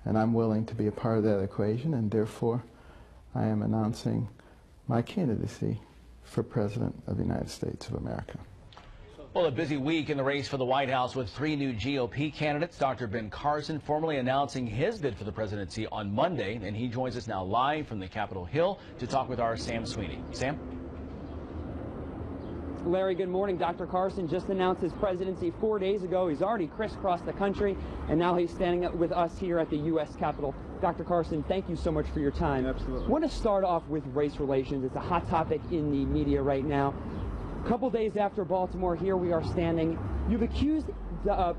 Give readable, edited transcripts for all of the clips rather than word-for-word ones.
and I'm willing to be a part of that equation, and therefore I am announcing my candidacy for President of the United States of America. Well, a busy week in the race for the White House with 3 new GOP candidates. Dr. Ben Carson formally announcing his bid for the presidency on Monday, and he joins us now live from the Capitol Hill to talk with our Sam Sweeney. Sam? Larry, good morning. Dr. Carson just announced his presidency 4 days ago. He's already crisscrossed the country, and now he's standing up with us here at the U.S. Capitol. Dr. Carson, thank you so much for your time. Absolutely. I want to start off with race relations. It's a hot topic in the media right now. A couple days after Baltimore, here we are standing. You've accused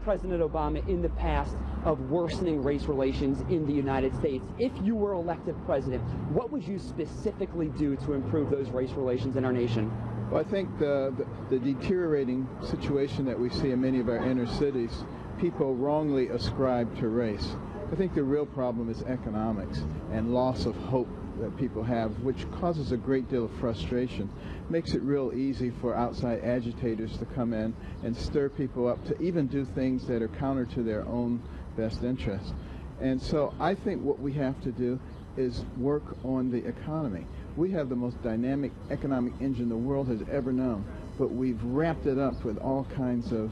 President Obama in the past of worsening race relations in the United States. If you were elected president, what would you specifically do to improve those race relations in our nation? Well, I think the deteriorating situation that we see in many of our inner cities, people wrongly ascribe to race. I think the real problem is economics and loss of hope that people have, which causes a great deal of frustration. Makes it real easy for outside agitators to come in and stir people up to even do things that are counter to their own best interest. And so I think what we have to do is work on the economy. We have the most dynamic economic engine the world has ever known, but we've wrapped it up with all kinds of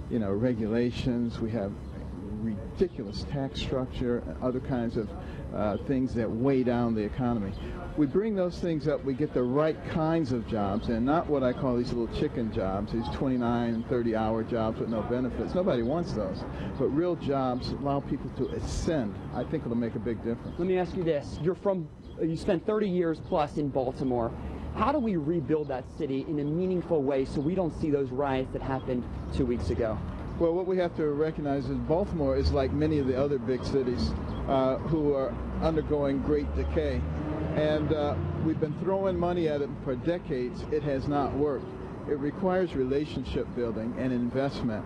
regulations. We have ridiculous tax structure and other kinds of things that weigh down the economy. We bring those things up, we get the right kinds of jobs, and not what I call these little chicken jobs, these 29 and 30-hour jobs with no benefits. Nobody wants those. But real jobs allow people to ascend. I think it'll make a big difference. Let me ask you this. You spent 30 years plus in Baltimore. How do we rebuild that city in a meaningful way so we don't see those riots that happened 2 weeks ago? Well, what we have to recognize is Baltimore is like many of the other big cities who are undergoing great decay. And we've been throwing money at it for decades. It has not worked. It requires relationship building and investment.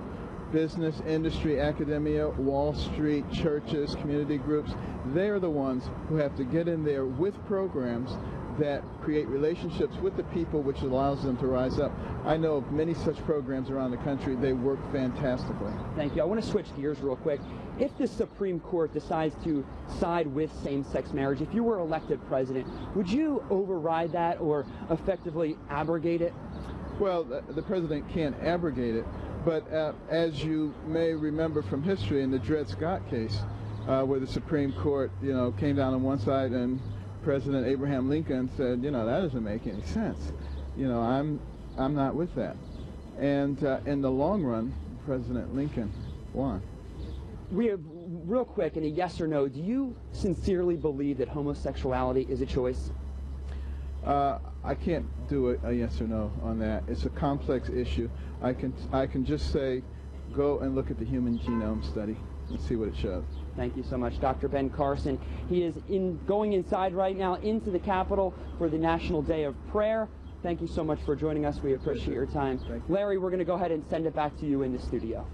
Business, industry, academia, Wall Street, churches, community groups, they are the ones who have to get in there with programs that create relationships with the people, which allows them to rise up. I know of many such programs around the country. They work fantastically. Thank you. I want to switch gears real quick. If the Supreme Court decides to side with same-sex marriage, if you were elected president, would you override that or effectively abrogate it? Well, the president can't abrogate it, but as you may remember from history in the Dred Scott case, where the Supreme Court, came down on one side and President Abraham Lincoln said, that doesn't make any sense. I'm not with that. And in the long run, President Lincoln won. We have, real quick, in a yes or no, do you sincerely believe that homosexuality is a choice? I can't do a yes or no on that. It's a complex issue. I can just say, go and look at the Human Genome Study and see what it shows. Thank you so much, Dr. Ben Carson. He is going inside right now into the Capitol for the National Day of Prayer. Thank you so much for joining us. We appreciate your time. Larry, we're going to go ahead and send it back to you in the studio.